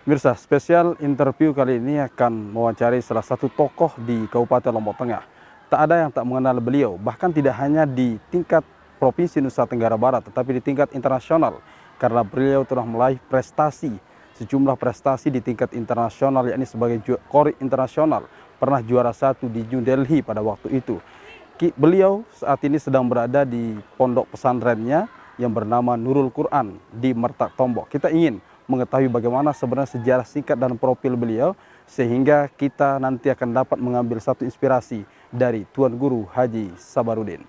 Mirsa, spesial interview kali ini akan mewawancari salah satu tokoh di Kabupaten Lombok Tengah. Tak ada yang tak mengenal beliau, bahkan tidak hanya di tingkat Provinsi Nusa Tenggara Barat, tetapi di tingkat internasional. Karena beliau telah meraih sejumlah prestasi di tingkat internasional, yakni sebagai kori internasional. Pernah juara 1 di New Delhi pada waktu itu. Beliau saat ini sedang berada di pondok pesantrennya yang bernama Nurul Quran di Mertak Tombok. Kita ingin mengetahui bagaimana sebenarnya sejarah singkat dan profil beliau, sehingga kita nanti akan dapat mengambil satu inspirasi dari Tuan Guru Haji Sabarudin.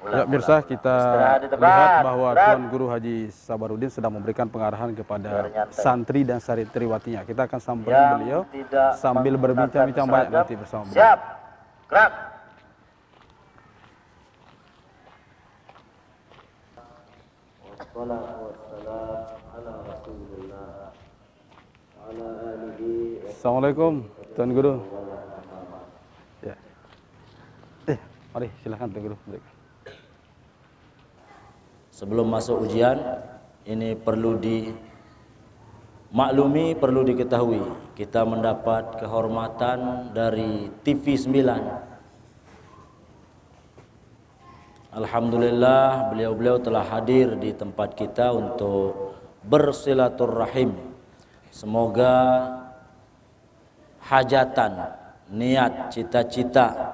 Ya, Mirsa, kita lihat bahwa Tuan Guru Haji Sabarudin sedang memberikan pengarahan kepada santri dan santriwatinya. Kita akan samperin beliau sambil berbincang-bincang banyak nanti bersama beliau. Siap, gerak. Assalamualaikum, Tuan Guru. Ya. Mari silakan Tuan Guru. Sebelum masuk ujian, ini perlu dimaklumi, perlu diketahui. Kita mendapat kehormatan dari TV 9. Alhamdulillah, beliau-beliau telah hadir di tempat kita untuk bersilaturrahim. Semoga hajatan, niat, cita-cita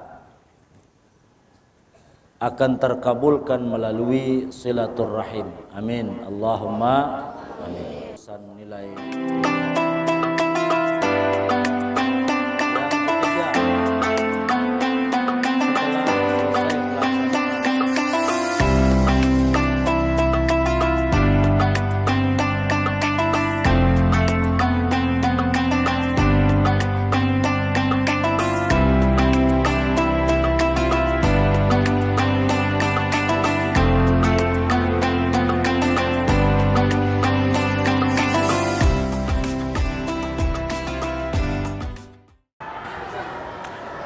akan terkabulkan melalui silaturrahim. Amin. Allahumma amin. Nilai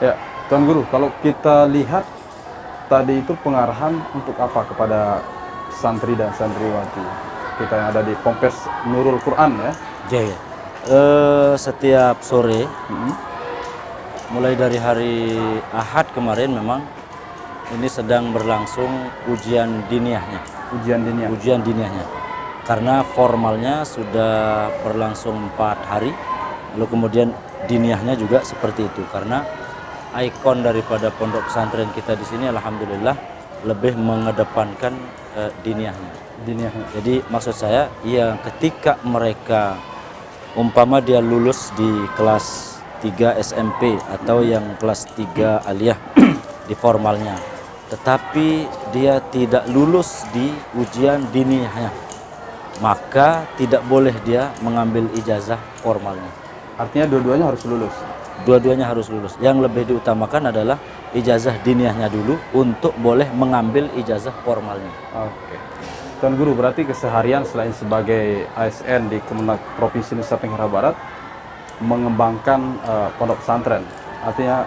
Ya, Tuan Guru, kalau kita lihat tadi itu pengarahan untuk apa kepada santri dan santriwati kita yang ada di Ponpes Nurul Quran ya? Jaya. Setiap sore, mulai dari hari Ahad kemarin memang ini sedang berlangsung ujian diniyahnya. Ujian diniyahnya. Karena formalnya sudah berlangsung 4 hari, lalu kemudian diniyahnya juga seperti itu. Karena ikon daripada pondok pesantren kita di sini alhamdulillah lebih mengedepankan diniyahnya. Jadi maksud saya, ya ketika mereka umpama dia lulus di kelas 3 SMP atau yang kelas 3 aliyah di formalnya, tetapi dia tidak lulus di ujian diniyahnya, maka tidak boleh dia mengambil ijazah formalnya. Artinya dua-duanya harus lulus? Dua-duanya harus lulus. Yang lebih diutamakan adalah ijazah diniyahnya dulu untuk boleh mengambil ijazah formalnya. Oke. Tuan Guru, berarti keseharian selain sebagai ASN di Kemenak Provinsi Nusa Tenggara Barat mengembangkan pondok pesantren, artinya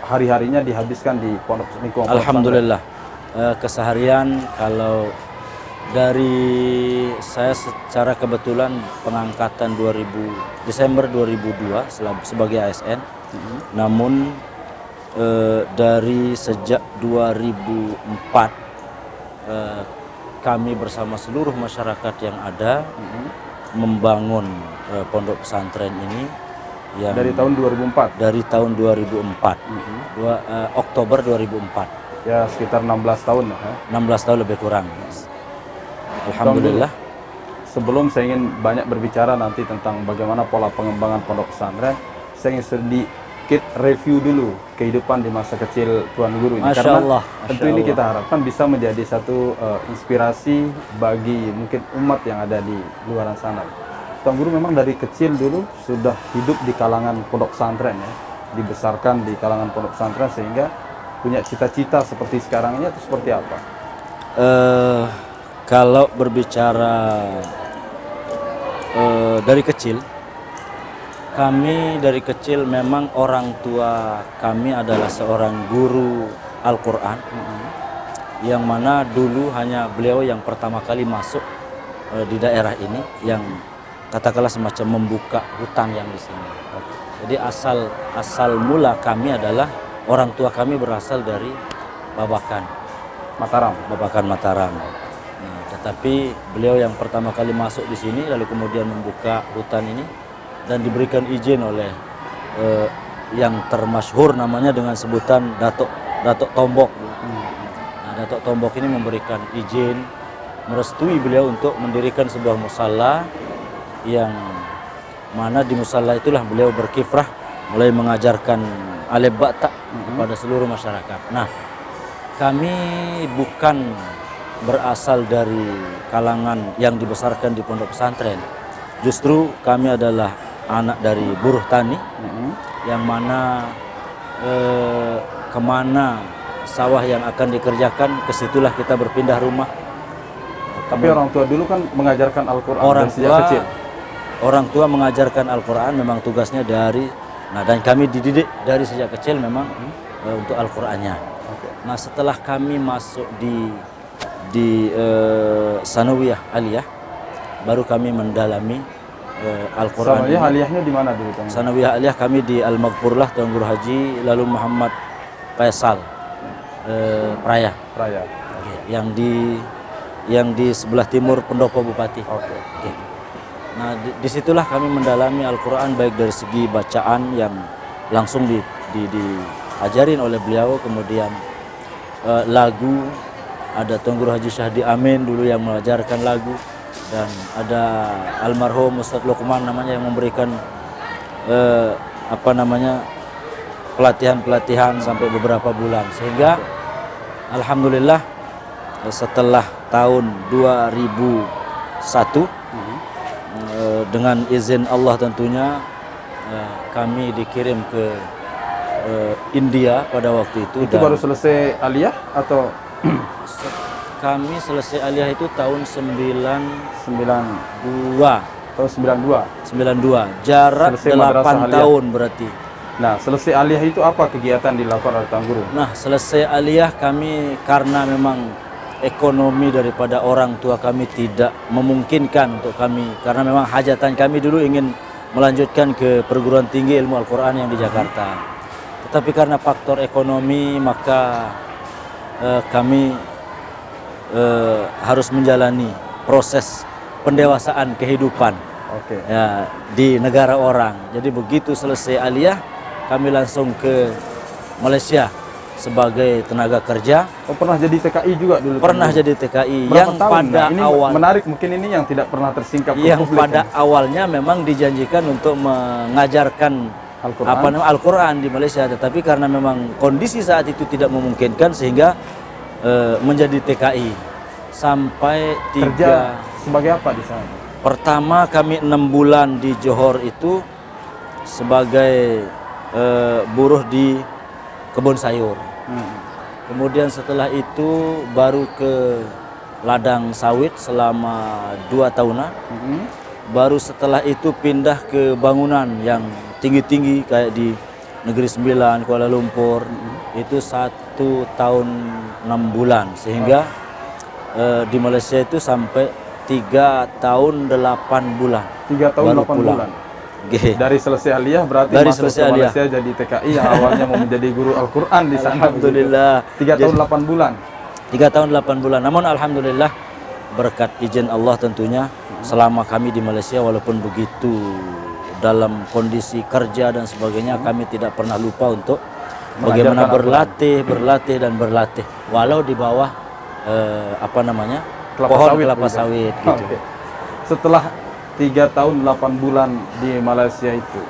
hari-harinya dihabiskan di pondok lingkungan pesantren. Alhamdulillah. Keseharian kalau dari saya secara kebetulan pengangkatan Desember 2002 sebagai ASN, namun dari sejak 2004 kami bersama seluruh masyarakat yang ada membangun pondok pesantren ini yang dari tahun 2004. Dari tahun 2004, Oktober 2004. Ya, sekitar 16 tahun lah. 16 tahun lebih kurang. Alhamdulillah. Sebelum saya ingin banyak berbicara nanti tentang bagaimana pola pengembangan pondok pesantren, saya ingin sedikit review dulu kehidupan di masa kecil Tuan Guru ini. Masya Allah, tentu ini kita harapkan bisa menjadi satu inspirasi bagi mungkin umat yang ada di luar sana. Tuan Guru memang dari kecil dulu sudah hidup di kalangan pondok pesantren ya, dibesarkan di kalangan pondok pesantren sehingga punya cita-cita seperti sekarang ini atau seperti apa? Kalau berbicara dari kecil, kami dari kecil memang orang tua kami adalah seorang guru Al-Quran yang mana dulu hanya beliau yang pertama kali masuk di daerah ini, yang katakanlah semacam membuka hutan yang di sini. Jadi asal mula kami adalah orang tua kami berasal dari Babakan Mataram. Nah, tetapi beliau yang pertama kali masuk di sini, lalu kemudian membuka hutan ini dan diberikan izin oleh yang termasyhur namanya dengan sebutan Datuk Tombok. Nah, Datuk Tombok ini memberikan izin, merestui beliau untuk mendirikan sebuah musala, yang mana di musala itulah beliau berkiprah mulai mengajarkan alif ba ta kepada seluruh masyarakat. Nah, kami bukan berasal dari kalangan yang dibesarkan di pondok pesantren. Justru kami adalah anak dari buruh tani, yang mana kemana sawah yang akan dikerjakan, kesitulah kita berpindah rumah. Tapi orang tua dulu kan mengajarkan Al-Quran Orang sejak tua, kecil. orang tua mengajarkan Al-Quran memang tugasnya dari, nah dan kami dididik dari sejak kecil memang untuk Al-Qurannya. Nah, setelah kami masuk di Sanawiyah Aliyah, baru kami mendalami Al-Quran. Sanawiyah Aliyahnya di mana dulu? Sanawiyah Aliyah kami di Al-Maghfurlah Tuan Guru Haji lalu Muhammad Faisal Praya. Yang di sebelah timur Pendopo Bupati. Oke. Nah, disitulah kami mendalami Al-Quran, baik dari segi bacaan yang langsung diajarin oleh beliau, kemudian lagu, ada Tuan Guru Haji Syahdi Amin dulu yang mengajarkan lagu, dan ada almarhum Ustadz Luqman namanya yang memberikan pelatihan sampai beberapa bulan, sehingga alhamdulillah setelah tahun 2001 dengan izin Allah tentunya kami dikirim ke India pada waktu itu. Itu baru selesai aliyah atau? Kami selesai aliyah itu tahun 92. Tahun 92. Jarak Selesai 8 tahun berarti. Nah, selesai aliyah itu apa kegiatan dilakukan oleh Tuan Guru? Nah, selesai aliyah kami, karena memang ekonomi daripada orang tua kami tidak memungkinkan untuk kami, karena memang hajatan kami dulu ingin melanjutkan ke perguruan tinggi ilmu Al-Quran yang di Jakarta. Tetapi karena faktor ekonomi, maka kami harus menjalani proses pendewasaan kehidupan ya, di negara orang. Jadi begitu selesai aliyah, kami langsung ke Malaysia sebagai tenaga kerja. Oh, pernah jadi TKI juga dulu? Pernah jadi TKI. Berapa yang tahun? pada Ini awal menarik, mungkin ini yang tidak pernah tersingkap ke yang publik, pada awalnya memang dijanjikan untuk mengajarkan Al-Quran di Malaysia, tetapi karena memang kondisi saat itu tidak memungkinkan, sehingga menjadi TKI sampai Kerja sebagai apa di sana? Pertama kami 6 bulan di Johor itu sebagai buruh di kebun sayur. Kemudian setelah itu baru ke ladang sawit selama 2 tahunan. Baru setelah itu pindah ke bangunan yang tinggi-tinggi kayak di Negeri Sembilan, Kuala Lumpur. Itu 1 tahun 6 bulan, sehingga di Malaysia itu sampai 3 tahun 8 bulan. 3 tahun 8 bulan. Dari selesai aliyah berarti dari masuk selesai ke Malaysia jadi TKI yang awalnya mau menjadi guru Al-Quran di sana. Alhamdulillah. 3 tahun 8 bulan. 3 tahun 8 bulan. Namun alhamdulillah berkat izin Allah tentunya, selama kami di Malaysia, walaupun begitu dalam kondisi kerja dan sebagainya, kami tidak pernah lupa untuk bagaimana berlatih walau di bawah pohon kelapa sawit gitu. Setelah 3 tahun 8 bulan di Malaysia itu,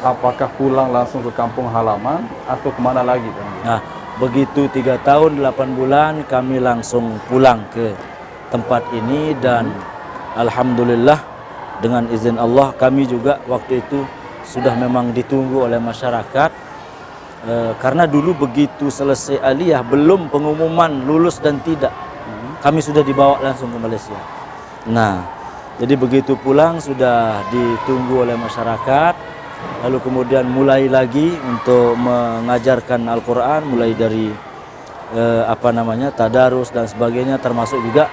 apakah pulang langsung ke kampung halaman atau kemana lagi? Nah, begitu 3 tahun 8 bulan kami langsung pulang ke tempat ini, dan alhamdulillah dengan izin Allah kami juga waktu itu sudah memang ditunggu oleh masyarakat, karena dulu begitu selesai aliyah belum pengumuman lulus dan tidak, kami sudah dibawa langsung ke Malaysia. Nah, jadi begitu pulang sudah ditunggu oleh masyarakat, lalu kemudian mulai lagi untuk mengajarkan Al-Quran, mulai dari apa namanya, tadarus dan sebagainya, termasuk juga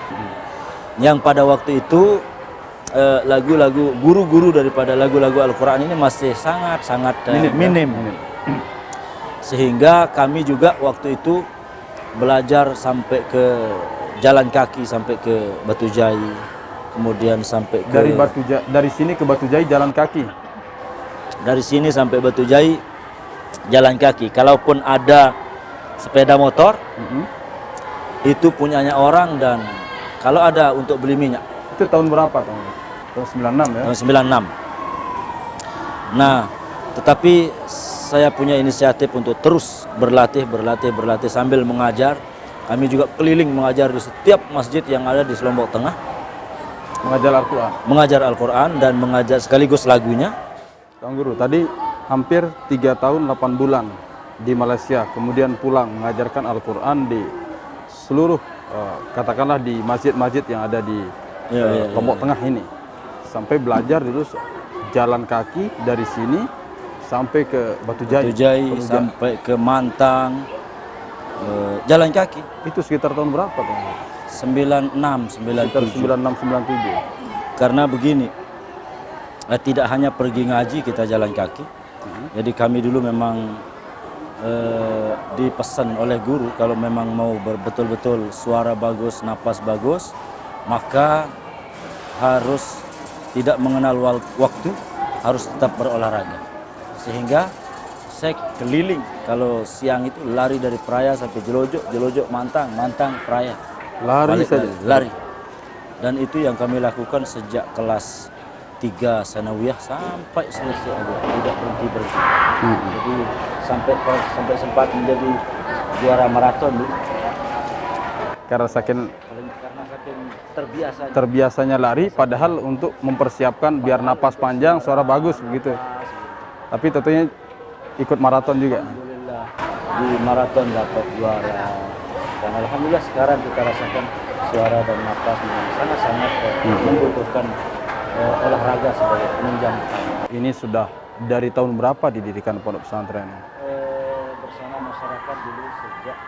yang pada waktu itu lagu-lagu guru-guru daripada lagu-lagu Al-Quran ini masih sangat-sangat minim. Sehingga kami juga waktu itu belajar sampai ke jalan kaki sampai ke Batu Jai, kemudian sampai ke Dari sini ke Batu Jai jalan kaki. dari sini sampai Batu Jai jalan kaki. Kalaupun ada sepeda motor itu punyanya orang, dan kalau ada untuk beli minyak. Itu tahun berapa? Tahun 96 ya? Tahun 96. Nah, tetapi saya punya inisiatif untuk terus berlatih sambil mengajar. Kami juga keliling mengajar di setiap masjid yang ada di Lombok Tengah. Mengajar Al-Quran. Mengajar Al-Quran dan mengajar sekaligus lagunya. Tuan Guru, tadi hampir 3 tahun 8 bulan di Malaysia, kemudian pulang mengajarkan Al-Quran di seluruh katakanlah di masjid-masjid yang ada di Lombok Tengah ini. Sampai belajar dulu jalan kaki dari sini sampai ke Batu Jai, sampai ke Mantang, jalan kaki. Itu sekitar tahun berapa Tuan? 96, 97. 96, 97. Karena begini, tidak hanya pergi ngaji kita jalan kaki. Jadi kami dulu memang dipesan oleh guru, kalau memang mau betul-betul suara bagus, napas bagus, maka harus tidak mengenal waktu, harus tetap berolahraga. Sehingga saya keliling, kalau siang itu lari dari Praya sampai Jelojok, Jelojok Mantang, Mantang Praya. Lari saja. Lari. Dan itu yang kami lakukan sejak kelas 3 sanawiyah sampai selesai aja, tidak berhenti. Jadi sampai sempat menjadi juara maraton dulu. Karena saking terbiasanya lari, padahal untuk mempersiapkan biar napas panjang, suara bagus begitu. Tapi tentunya ikut maraton juga. Alhamdulillah di maraton dapat juara. Dan alhamdulillah sekarang kita rasakan suara dan napas yang sangat-sangat membutuhkan olahraga sebagai penunjang. Ini sudah dari tahun berapa didirikan pondok pesantren? Bersama masyarakat dulu sejak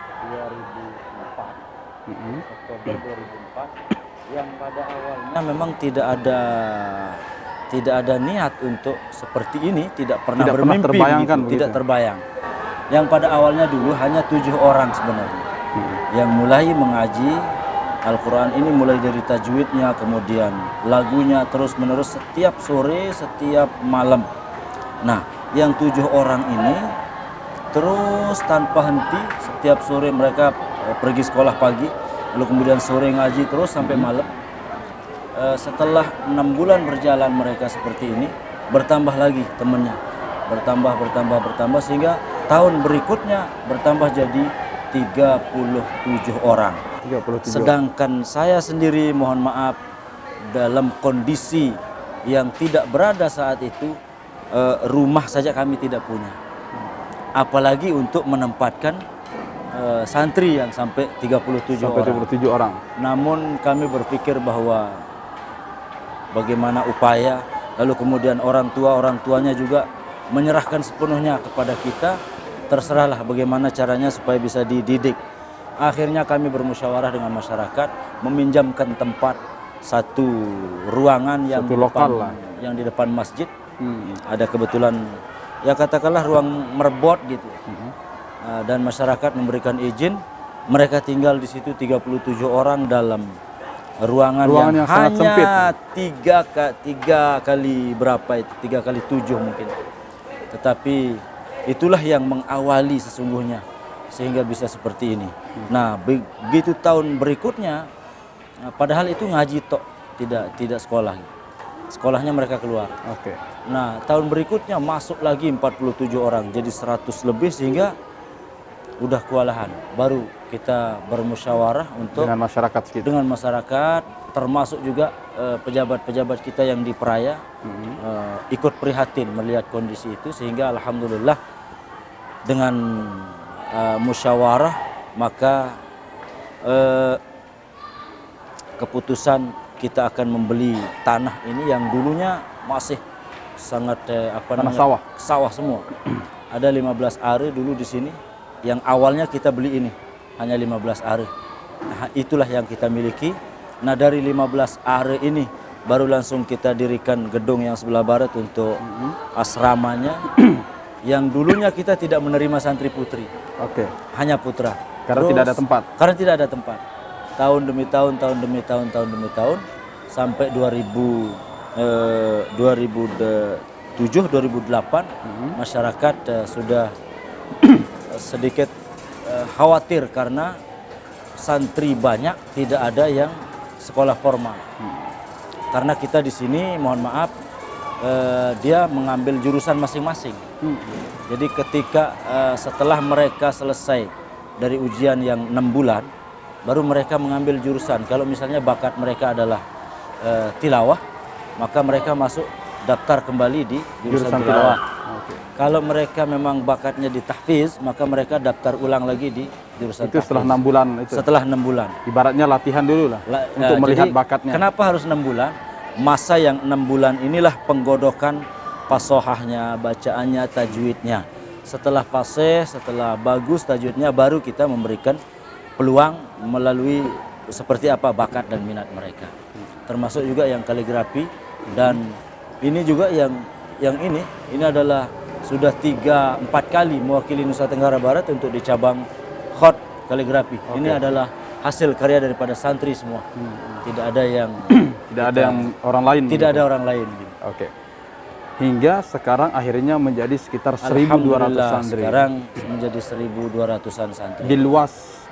2004, Oktober 2004, yang pada awalnya memang tidak ada niat untuk seperti ini, tidak pernah bermimpi, tidak terbayang. Yang pada awalnya dulu hanya 7 orang sebenarnya yang mulai mengaji Al-Quran ini, mulai dari tajwidnya, kemudian lagunya, terus menerus setiap sore, setiap malam. Nah, yang 7 orang ini terus tanpa henti, setiap sore mereka pergi sekolah pagi, lalu kemudian sore ngaji terus sampai malam. Setelah 6 bulan berjalan mereka seperti ini, bertambah lagi temannya, bertambah sehingga tahun berikutnya bertambah jadi 37 orang. 37. Sedangkan saya sendiri, mohon maaf, dalam kondisi yang tidak berada saat itu, rumah saja kami tidak punya, apalagi untuk menempatkan santri yang sampai 37 orang. Namun kami berpikir bahwa bagaimana upaya, lalu kemudian orang tuanya juga menyerahkan sepenuhnya kepada kita, terserahlah bagaimana caranya supaya bisa dididik. Akhirnya kami bermusyawarah dengan masyarakat, meminjamkan tempat satu ruangan yang di depan masjid. Ada kebetulan, ya katakanlah ruang merbot gitu. Dan masyarakat memberikan izin, mereka tinggal di situ 37 orang dalam ruangan yang sangat sempit. 3 kali berapa itu, 3 kali 7 mungkin. Tetapi itulah yang mengawali sesungguhnya sehingga bisa seperti ini. Nah, begitu tahun berikutnya, padahal itu ngaji tok, tidak sekolah. Sekolahnya mereka keluar. Oke. Nah, tahun berikutnya masuk lagi 47 orang, jadi 100 lebih, sehingga udah kewalahan. Baru kita bermusyawarah untuk dengan masyarakat, termasuk juga pejabat-pejabat kita yang di Praya, ikut prihatin melihat kondisi itu, sehingga alhamdulillah dengan musyawarah maka keputusan kita akan membeli tanah ini yang dulunya masih sangat sawah semua. Ada 15 are dulu di sini yang awalnya kita beli ini hanya 15 are. Nah, itulah yang kita miliki. Nah, dari 15 are ini baru langsung kita dirikan gedung yang sebelah barat untuk asramanya. Yang dulunya kita tidak menerima santri putri, Oke. hanya putra. Karena tidak ada tempat. Karena tidak ada tempat. Tahun demi tahun, tahun demi tahun, tahun demi tahun, sampai 2007, 2008, masyarakat sudah sedikit khawatir karena santri banyak, tidak ada yang sekolah formal. Karena kita di sini, mohon maaf, dia mengambil jurusan masing-masing. Jadi ketika setelah mereka selesai dari ujian yang 6 bulan, baru mereka mengambil jurusan. Kalau misalnya bakat mereka adalah tilawah, maka mereka masuk daftar kembali di jurusan tilawah. Kalau mereka memang bakatnya di tahfiz, maka mereka daftar ulang lagi di jurusan Itu setelah 6 bulan itu. Setelah 6 bulan. Ibaratnya latihan dulu lah untuk melihat Jadi, bakatnya. Kenapa harus 6 bulan? Masa yang 6 bulan inilah penggodokan fasohahnya, bacaannya, tajwidnya. Setelah fasih, setelah bagus tajwidnya, baru kita memberikan peluang melalui seperti apa bakat dan minat mereka. Termasuk juga yang kaligrafi, dan ini juga yang ini adalah sudah 3-4 kali mewakili Nusa Tenggara Barat untuk di cabang khot kaligrafi. Ini adalah hasil karya daripada santri semua. Tidak ada yang ada yang orang lain. Tidak ada orang lain. Oke. Hingga sekarang akhirnya menjadi sekitar 1.200 santri. Sekarang menjadi 1.200-an santri. Di luas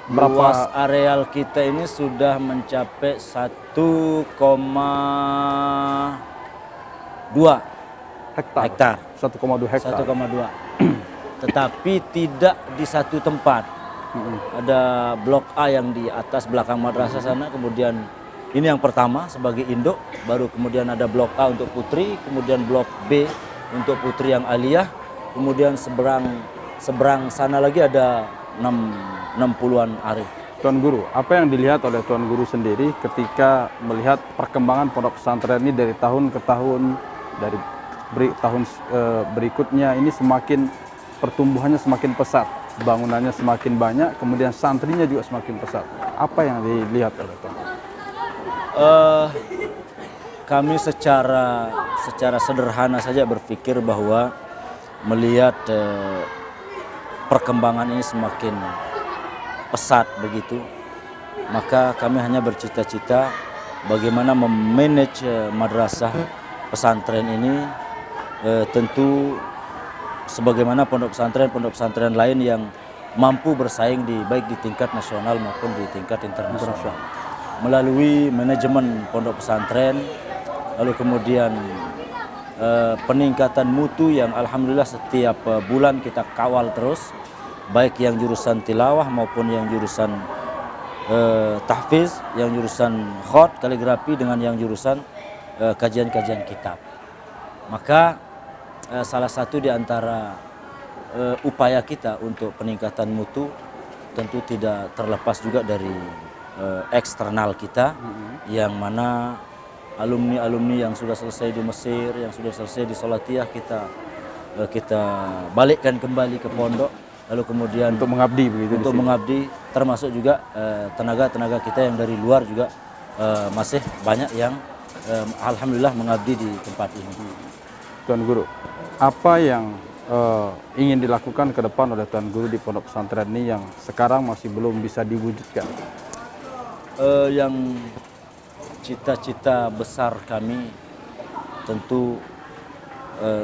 berapa? Luas areal kita ini sudah mencapai 1,2 hektar. 1,2 hektar. 1,2. Tetapi tidak di satu tempat. Ada blok A yang di atas belakang madrasah sana, kemudian ini yang pertama sebagai induk, baru kemudian ada blok A untuk putri, kemudian blok B untuk putri yang aliyah, kemudian seberang sana lagi ada 60-an are. Tuan Guru, apa yang dilihat oleh Tuan Guru sendiri ketika melihat perkembangan pondok pesantren ini dari tahun ke tahun, dari tahun berikutnya ini semakin pertumbuhannya semakin pesat, bangunannya semakin banyak, kemudian santrinya juga semakin pesat. Apa yang dilihat oleh Tuan? Kami secara sederhana saja berpikir bahwa melihat perkembangan ini semakin pesat begitu, maka kami hanya bercita-cita bagaimana memanage madrasah pesantren ini, tentu sebagaimana pondok pesantren lain yang mampu bersaing baik di tingkat nasional maupun di tingkat internasional. Melalui manajemen pondok pesantren, lalu kemudian peningkatan mutu yang alhamdulillah setiap bulan kita kawal terus, baik yang jurusan tilawah maupun yang jurusan tahfiz, yang jurusan khot kaligrafi dengan yang jurusan kajian-kajian kitab. Maka salah satu di antara upaya kita untuk peningkatan mutu tentu tidak terlepas juga dari eksternal kita, yang mana alumni-alumni yang sudah selesai di Mesir, yang sudah selesai di Salatiyah, kita balikkan kembali ke pondok, lalu kemudian untuk mengabdi begitu. Untuk mengabdi, termasuk juga tenaga-tenaga kita yang dari luar juga masih banyak yang alhamdulillah mengabdi di tempat ini. Tuan Guru, apa yang ingin dilakukan ke depan oleh Tuan Guru di pondok pesantren ini yang sekarang masih belum bisa diwujudkan? Yang cita-cita besar kami tentu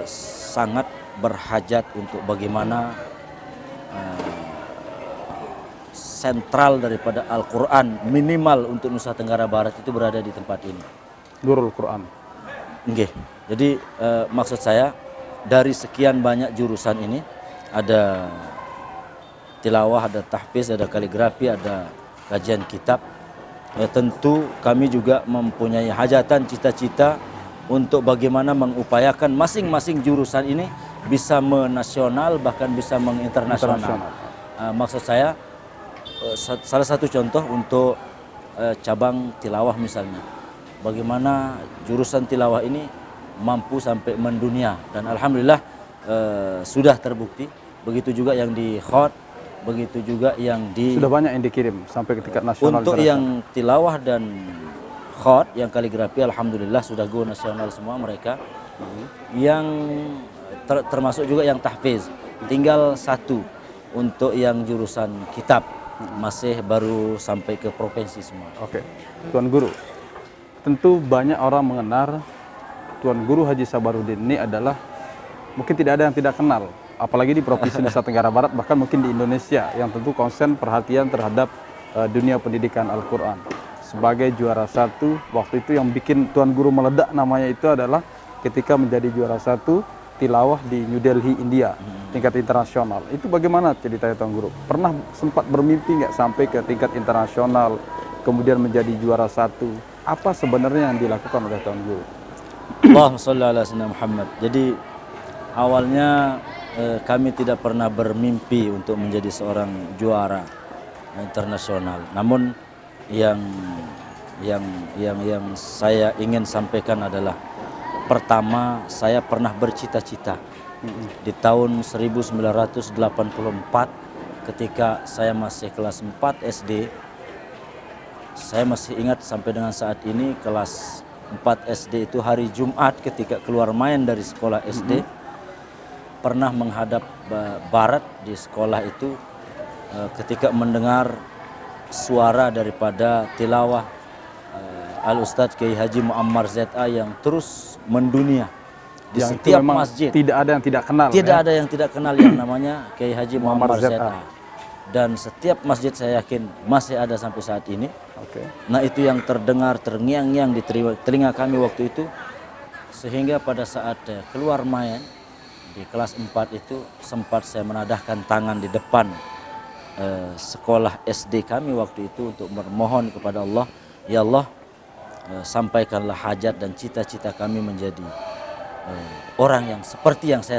sangat berhajat untuk bagaimana sentral daripada Al-Quran minimal untuk Nusa Tenggara Barat itu berada di tempat ini. Nurul Quran. Nggih. Jadi maksud saya dari sekian banyak jurusan ini ada tilawah, ada tahfiz, ada kaligrafi, ada kajian kitab. Tentu kami juga mempunyai hajatan cita-cita untuk bagaimana mengupayakan masing-masing jurusan ini bisa menasional bahkan bisa menginternasional. Maksud saya salah satu contoh untuk cabang tilawah misalnya, bagaimana jurusan tilawah ini mampu sampai mendunia, dan alhamdulillah sudah terbukti. Begitu juga yang di khot, begitu juga yang di Sudah banyak yang dikirim sampai ke tingkat nasional. untuk internasional. yang tilawah dan khot, yang kaligrafi, alhamdulillah sudah go nasional semua mereka. Yang termasuk juga yang tahfiz, tinggal satu untuk yang jurusan kitab masih baru sampai ke provinsi semua. Oke, Tuan Guru, tentu banyak orang mengenal Tuan Guru Haji Sabarudin ini adalah, mungkin tidak ada yang tidak kenal, apalagi di Provinsi Nusa Tenggara Barat, bahkan mungkin di Indonesia yang tentu konsen perhatian terhadap dunia pendidikan Al-Quran. Sebagai juara satu, waktu itu yang bikin Tuan Guru meledak namanya itu adalah ketika menjadi juara satu tilawah di New Delhi, India, tingkat internasional. Itu bagaimana ceritanya Tuan Guru? Pernah sempat bermimpi nggak sampai ke tingkat internasional, kemudian menjadi juara satu? Apa sebenarnya yang dilakukan oleh Tuan Guru? Allahumma sholli ala sayyidina Muhammad. Jadi awalnya kami tidak pernah bermimpi untuk menjadi seorang juara internasional. Namun yang saya ingin sampaikan adalah, pertama, saya pernah bercita-cita di tahun 1984 ketika saya masih kelas 4 SD. Saya masih ingat sampai dengan saat ini, kelas 4 SD itu hari Jumat ketika keluar main dari sekolah SD, pernah menghadap barat di sekolah itu ketika mendengar suara daripada tilawah Al-Ustadz Kiai Haji Muammar ZA yang terus mendunia di Yang itu setiap memang masjid. tidak ada yang tidak kenal. Tidak ya? ada yang tidak kenal yang namanya Kiai Haji Muammar ZA. ZA. Dan setiap masjid saya yakin masih ada sampai saat ini. Oke. Nah, itu yang terdengar terngiang-ngiang di telinga kami waktu itu, sehingga pada saat keluar main di kelas 4 itu sempat saya menadahkan tangan di depan sekolah SD kami waktu itu untuk memohon kepada Allah, ya Allah, sampaikanlah hajat dan cita-cita kami menjadi orang yang seperti yang saya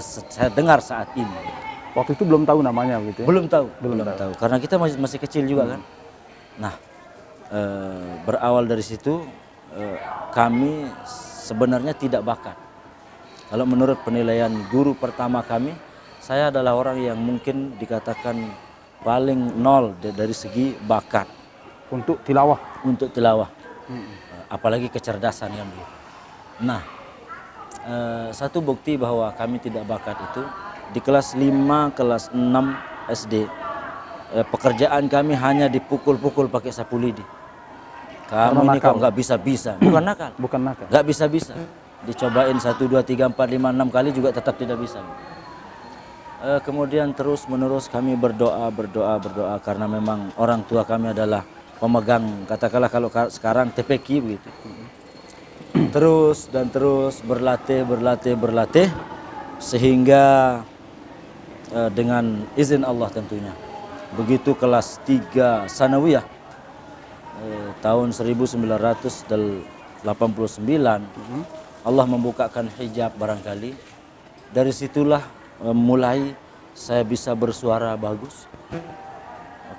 dengar saat ini. Waktu itu belum tahu namanya begitu ya? Belum tahu, Belum tahu. Karena kita masih kecil juga kan. Nah, berawal dari situ kami sebenarnya tidak bakat. Kalau menurut penilaian guru pertama kami, saya adalah orang yang mungkin dikatakan paling nol dari segi bakat Untuk tilawah. untuk tilawah. Apalagi kecerdasan kan begitu. Nah, satu bukti bahwa kami tidak bakat itu di kelas 5, kelas 6 SD, pekerjaan kami hanya dipukul-pukul pakai sapu lidi. Kamu ini kok nggak bisa-bisa, bukan nakal. Bukan nakal. Nggak bisa-bisa. Dicobain 1, 2, 3, 4, 5, 6 kali juga tetap tidak bisa. Kemudian terus menerus kami berdoa karena memang orang tua kami adalah pemegang, katakanlah kalau sekarang TPQ begitu. Terus berlatih sehingga dengan izin Allah tentunya, begitu kelas 3 sanawiyah tahun 1989 Allah membukakan hijab barangkali. Dari situlah mulai saya bisa bersuara bagus.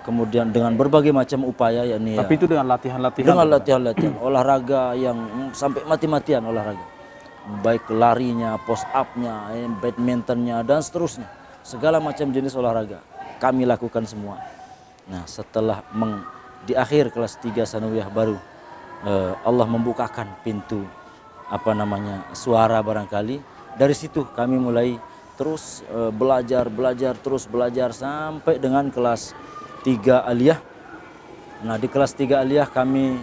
Kemudian dengan berbagai macam upaya, yakni Tapi itu dengan latihan-latihan. dengan latihan olahraga yang sampai mati-matian olahraga. Baik larinya, push up-nya, badmintonnya dan seterusnya. Segala macam jenis olahraga kami lakukan semua. Nah, setelah di akhir kelas 3 sanawiyah baru Allah membukakan pintu suara barangkali. Dari situ kami mulai terus belajar sampai dengan kelas 3 aliyah. Nah, di kelas 3 aliyah kami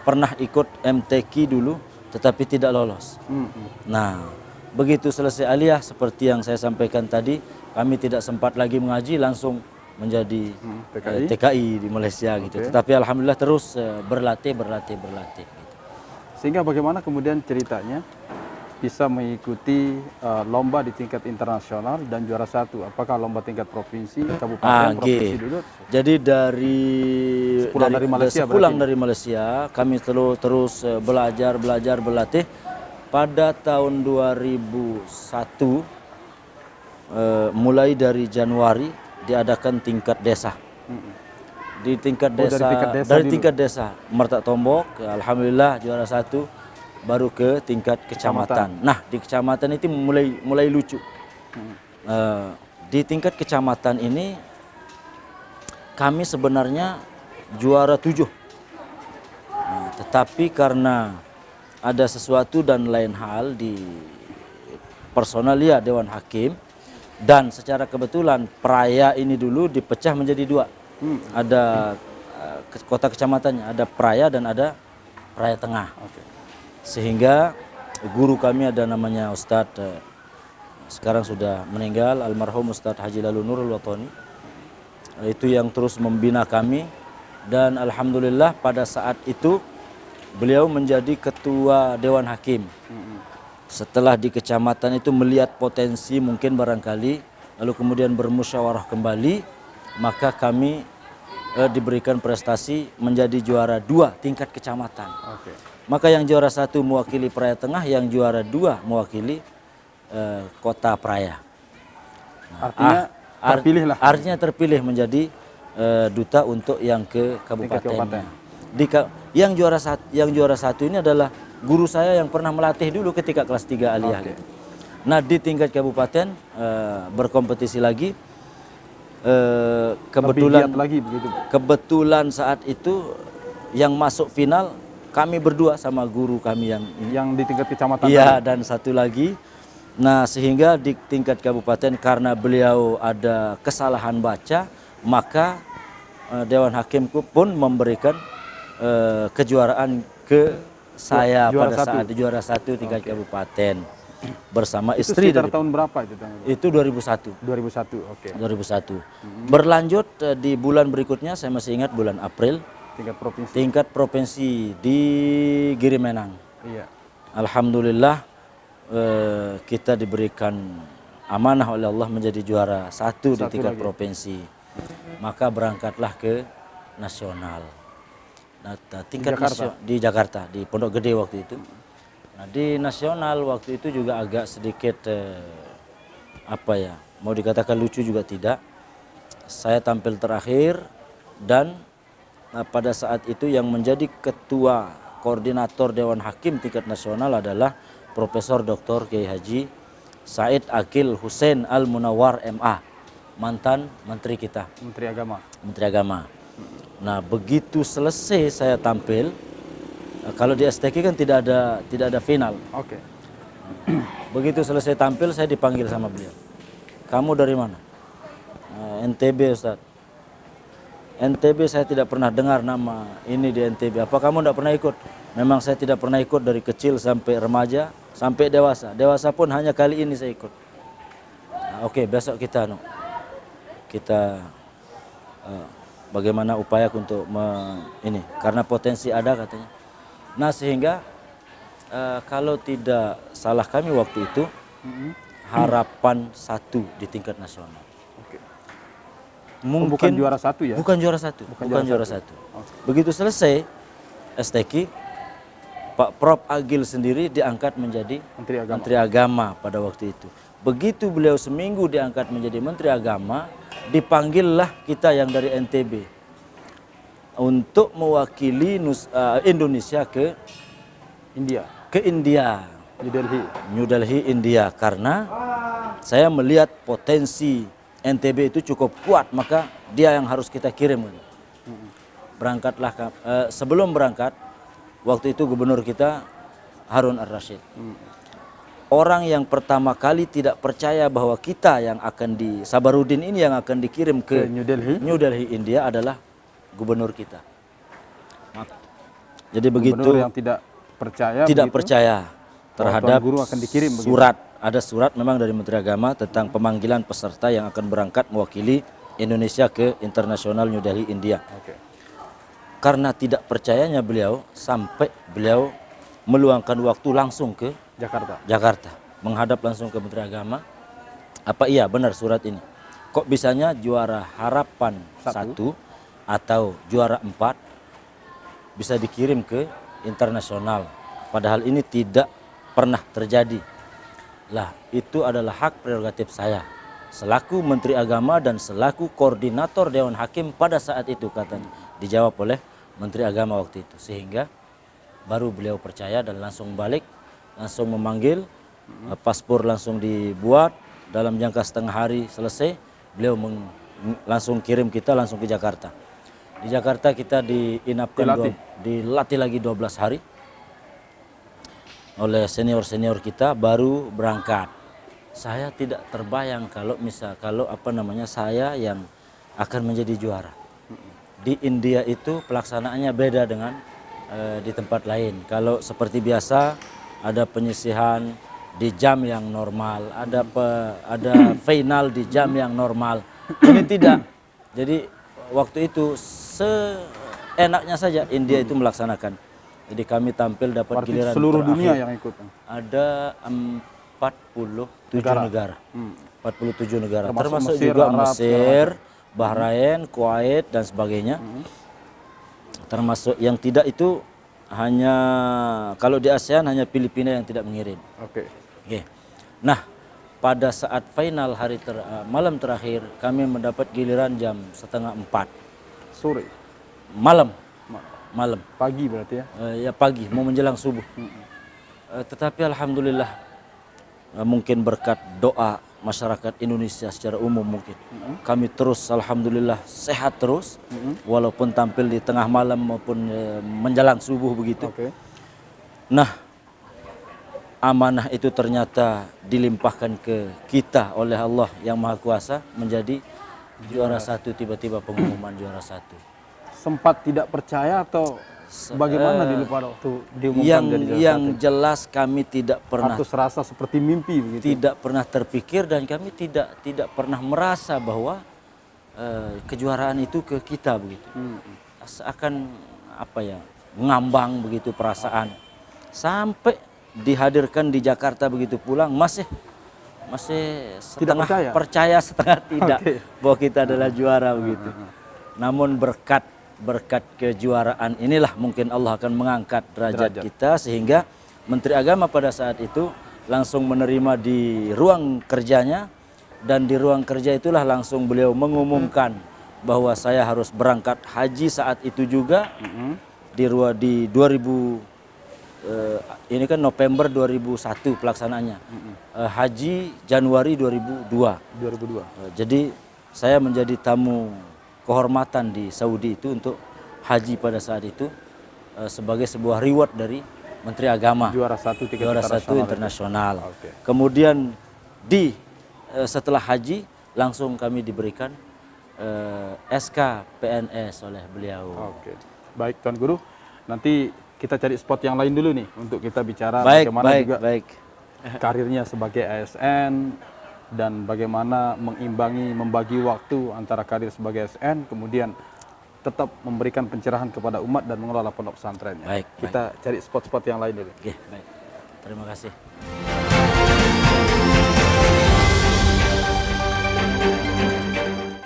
pernah ikut MTQ dulu, tetapi tidak lolos. Nah, begitu selesai aliyah, seperti yang saya sampaikan tadi, kami tidak sempat lagi mengaji, langsung menjadi TKI di Malaysia gitu. Tetapi alhamdulillah terus berlatih. Sehingga bagaimana kemudian ceritanya bisa mengikuti lomba di tingkat internasional dan juara satu? Apakah lomba tingkat provinsi, kabupaten, provinsi dulu? Jadi sepulang dari Malaysia kami terus belajar berlatih. Pada tahun 2001 mulai dari Januari diadakan tingkat desa. Di tingkat desa, dari tingkat desa Mertak Tombok, alhamdulillah juara 1, baru ke tingkat kecamatan. Nah, di kecamatan itu mulai lucu. di tingkat kecamatan ini kami sebenarnya juara 7. Nah, tetapi karena ada sesuatu dan lain hal di personalia Dewan Hakim, dan secara kebetulan Praya ini dulu dipecah menjadi 2. Ada kota kecamatannya, ada Praya dan ada Praya Tengah. Sehingga guru kami ada namanya Ustadz, sekarang sudah meninggal, almarhum Ustadz Haji Lalu Nurul Watoni. Itu yang terus membina kami, dan alhamdulillah pada saat itu beliau menjadi ketua Dewan Hakim. Setelah di kecamatan itu melihat potensi mungkin barangkali, lalu kemudian bermusyawarah kembali, maka kami diberikan prestasi menjadi juara 2 tingkat kecamatan. Maka yang juara 1 mewakili Praya Tengah, yang juara 2 mewakili kota Praya. Artinya terpilih lah. Artinya terpilih menjadi duta untuk yang ke kabupaten. Yang juara satu ini adalah guru saya yang pernah melatih dulu ketika kelas 3 aliyah. Gitu. Nah di tingkat kabupaten berkompetisi lagi. Kebetulan saat itu yang masuk final kami berdua sama guru kami yang di tingkat kecamatan. Iya, dan satu lagi. Nah sehingga di tingkat kabupaten karena beliau ada kesalahan baca, maka Dewan Hakim pun memberikan kejuaraan ke saya pada saat juara 1 tingkat kabupaten bersama itu istri. Sekitar tahun berapa itu? Itu 2001. 2001, 2001. Berlanjut di bulan berikutnya, saya masih ingat bulan April. Tingkat provinsi di Giri Menang. Iya. Alhamdulillah kita diberikan amanah oleh Allah menjadi juara 1 di tingkat provinsi. Maka berangkatlah ke nasional. Nah, tingkat di Jakarta, di Pondok Gede waktu itu. Nah, di nasional waktu itu juga agak sedikit mau dikatakan lucu juga tidak. Saya tampil terakhir, dan pada saat itu yang menjadi ketua koordinator Dewan Hakim tingkat nasional adalah Profesor Dr. Kiai Haji Said Akil Hussein Al Munawar MA, mantan menteri kita. Menteri Agama. Nah, begitu selesai saya tampil, kalau di STQ kan tidak ada final. Begitu selesai tampil, saya dipanggil sama beliau. Kamu dari mana? NTB, Ustaz. NTB saya tidak pernah dengar nama ini di NTB. Apa kamu tidak pernah ikut? Memang saya tidak pernah ikut dari kecil sampai remaja, sampai dewasa. Dewasa pun hanya kali ini saya ikut. Nah, besok kita bagaimana upaya untuk ini, karena potensi ada katanya. Nah sehingga kalau tidak salah kami waktu itu harapan 1 di tingkat nasional. Mungkin bukan juara 1 ya? Bukan juara 1. Begitu selesai STQ, Pak Prof Agil sendiri diangkat menjadi Menteri Agama pada waktu itu. Begitu beliau seminggu diangkat menjadi Menteri Agama, dipanggillah kita yang dari NTB untuk mewakili Indonesia ke India, New Delhi, India. Karena saya melihat potensi NTB itu cukup kuat, maka dia yang harus kita kirim. Berangkatlah. Sebelum berangkat, waktu itu gubernur kita Harun Ar-Rasyid. Orang yang pertama kali tidak percaya bahwa kita yang akan Sabarudin ini yang akan dikirim ke New Delhi, India adalah gubernur kita. Jadi begitu yang tidak percaya terhadap guru akan dikirim surat. Ada surat memang dari Menteri Agama tentang pemanggilan peserta yang akan berangkat mewakili Indonesia ke internasional New Delhi, India. Karena tidak percayanya beliau, sampai beliau meluangkan waktu langsung ke Jakarta, menghadap langsung ke Menteri Agama. Apa iya benar surat ini? Kok bisanya juara harapan 1 atau juara 4 bisa dikirim ke internasional? Padahal ini tidak pernah terjadi. Lah, itu adalah hak prerogatif saya selaku Menteri Agama dan selaku koordinator Dewan Hakim pada saat itu, katanya. Dijawab oleh Menteri Agama waktu itu. Sehingga baru beliau percaya dan langsung balik, langsung memanggil, paspor langsung dibuat, dalam jangka setengah hari selesai, beliau langsung kirim kita langsung ke Jakarta. Di Jakarta kita dilatih lagi 12 hari oleh senior-senior kita, baru berangkat. Saya tidak terbayang kalau saya yang akan menjadi juara. Di India itu pelaksanaannya beda dengan di tempat lain. Kalau seperti biasa ada penyisihan di jam yang normal, ada final di jam yang normal. Ini tidak. Jadi waktu itu seenaknya saja India itu melaksanakan. Jadi kami tampil dapat Berarti giliran seluruh terakhir. dunia yang ikut. Ada 47 negara. 47 negara. Termasuk Termasuk Mesir, juga Arab, Mesir, Bahrain, Kuwait dan sebagainya. Termasuk yang tidak itu hanya kalau di ASEAN hanya Filipina yang tidak mengirim. Oke. Oke. Nah, pada saat final malam terakhir kami mendapat giliran jam 3:30 Sore. Malam. Pagi berarti ya. Ya pagi, mau menjelang subuh. Tetapi alhamdulillah mungkin berkat doa masyarakat Indonesia secara umum mungkin kami terus alhamdulillah sehat terus walaupun tampil di tengah malam maupun menjelang subuh begitu. Oke. Nah, amanah itu ternyata dilimpahkan ke kita oleh Allah yang Maha Kuasa menjadi juara satu, tiba-tiba pengumuman juara satu. Sempat tidak percaya atau bagaimana dulu pada waktu diumumkan jadi juara Yang satu? jelas kami tidak pernah Atau serasa seperti mimpi begitu. tidak pernah terpikir dan kami tidak pernah merasa bahwa kejuaraan itu ke kita begitu. Seakan ngambang begitu perasaan. Sampai dihadirkan di Jakarta begitu pulang masih setengah percaya setengah tidak bahwa kita adalah juara begitu. Namun berkat kejuaraan inilah mungkin Allah akan mengangkat derajat kita sehingga Menteri Agama pada saat itu langsung menerima di ruang kerjanya, dan di ruang kerja itulah langsung beliau mengumumkan bahwa saya harus berangkat haji saat itu juga di 2000 ini kan November 2001 pelaksanaannya. Haji Januari 2002. Jadi saya menjadi tamu kehormatan di Saudi itu untuk haji pada saat itu sebagai sebuah reward dari Menteri Agama. Juara satu internasional. Kemudian setelah haji langsung kami diberikan SK PNS oleh beliau. Oke. Baik Tuan Guru, nanti kita cari spot yang lain dulu nih untuk kita bicara bagaimana juga karirnya sebagai ASN dan bagaimana membagi waktu antara karir sebagai ASN kemudian tetap memberikan pencerahan kepada umat dan mengelola pondok pesantrennya. Kita cari spot-spot yang lain dulu. Oke, baik. Terima kasih.